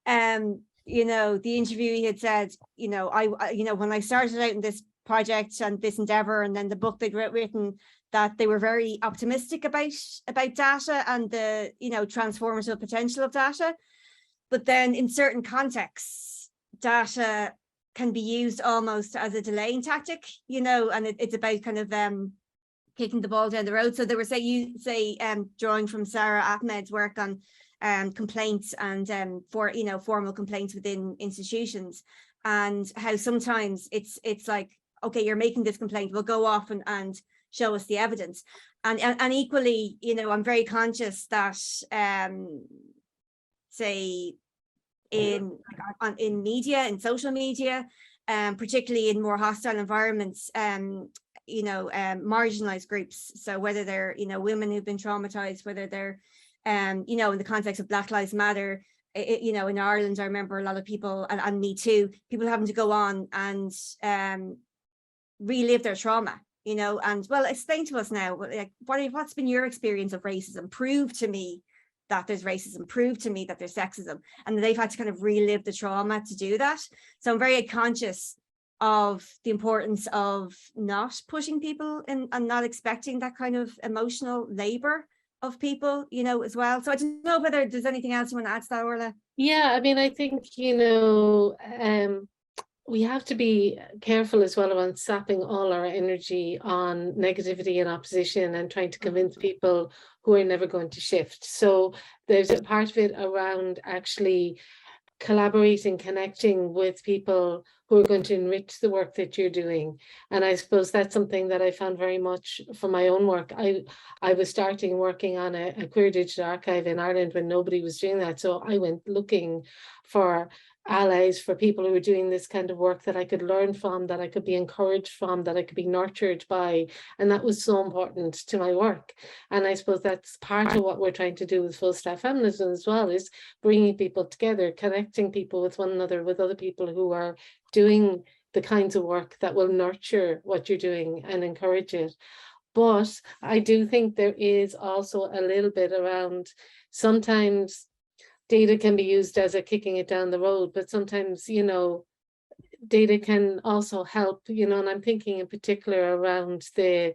S1: the interviewee had said, when I started out in this project and this endeavor, and then the book they'd written, that they were very optimistic about data and the transformative potential of data. But then in certain contexts, data can be used almost as a delaying tactic, and it's about kind of kicking the ball down the road. So they were drawing from Sarah Ahmed's work on complaints and formal complaints within institutions, and how sometimes it's like, okay, you're making this complaint, we'll go off and show us the evidence. And equally, I'm very conscious that say in media, in social media, particularly in more hostile environments, marginalized groups, so whether they're women who've been traumatized, whether they're in the context of Black Lives Matter, in Ireland, I remember a lot of people, and me too, people having to go on and relive their trauma, and well, explain to us now, like, what's been your experience of racism? Prove to me that there's racism, prove to me that there's sexism, and they've had to kind of relive the trauma to do that. So I'm very conscious of the importance of not pushing people in and not expecting that kind of emotional labor of people, as well. So I don't know whether there's anything else you want to add to that, Orla.
S2: Yeah, I mean, I think, we have to be careful as well around sapping all our energy on negativity and opposition and trying to convince people who are never going to shift. So there's a part of it around actually collaborating, connecting with people who are going to enrich the work that you're doing. And I suppose that's something that I found very much for my own work. I was working on a queer digital archive in Ireland when nobody was doing that. So I went looking for allies, for people who were doing this kind of work that I could learn from, that I could be encouraged from, that I could be nurtured by. And that was so important to my work. And I suppose that's part of what we're trying to do with Full Stack Feminism as well, is bringing people together, connecting people with one another, with other people who are doing the kinds of work that will nurture what you're doing and encourage it. But I do think there is also a little bit around, sometimes data can be used as a kicking it down the road, but sometimes, data can also help, and I'm thinking in particular around the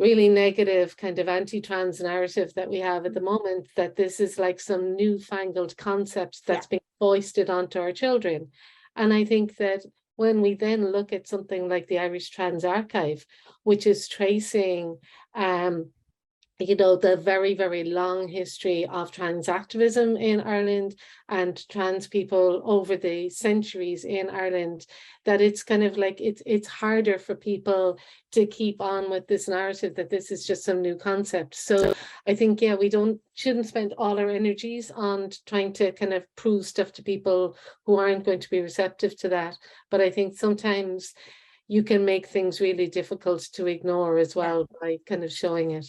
S2: really negative kind of anti-trans narrative that we have at the moment, that this is like some newfangled concept that's being foisted onto our children. And I think that when we then look at something like the Irish Trans Archive, which is tracing you know, the very, very long history of trans activism in Ireland and trans people over the centuries in Ireland, that it's kind of like it's harder for people to keep on with this narrative that this is just some new concept. So I think, yeah, we shouldn't spend all our energies on trying to kind of prove stuff to people who aren't going to be receptive to that. But I think sometimes you can make things really difficult to ignore as well by kind of showing it.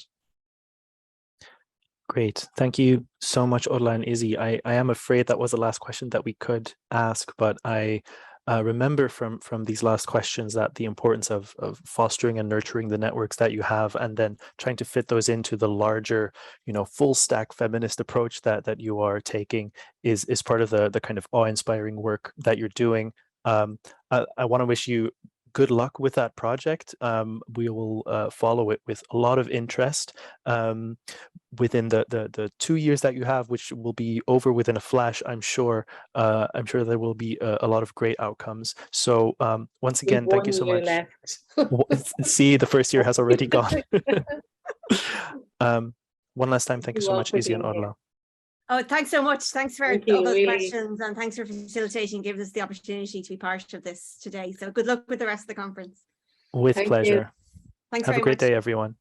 S3: Great. Thank you so much, Orla and Izzy. I am afraid that was the last question that we could ask, but I remember from these last questions that the importance of fostering and nurturing the networks that you have, and then trying to fit those into the larger, you know, full stack feminist approach that you are taking is part of the kind of awe-inspiring work that you're doing. I want to wish you good luck with that project. We will follow it with a lot of interest within the 2 years that you have, which will be over within a flash. I'm sure there will be a lot of great outcomes. So once again, thank you so much. See, the first year has already gone. One last time, thank you so much, Izzy and Orla.
S1: Oh, thanks so much. Thanks for
S2: all
S1: those questions, and thanks for facilitating, giving us the opportunity to be part of this today. So good luck with the rest of the conference.
S3: With pleasure.
S1: Thanks
S3: Have
S1: very
S3: a great
S1: much.
S3: day, everyone.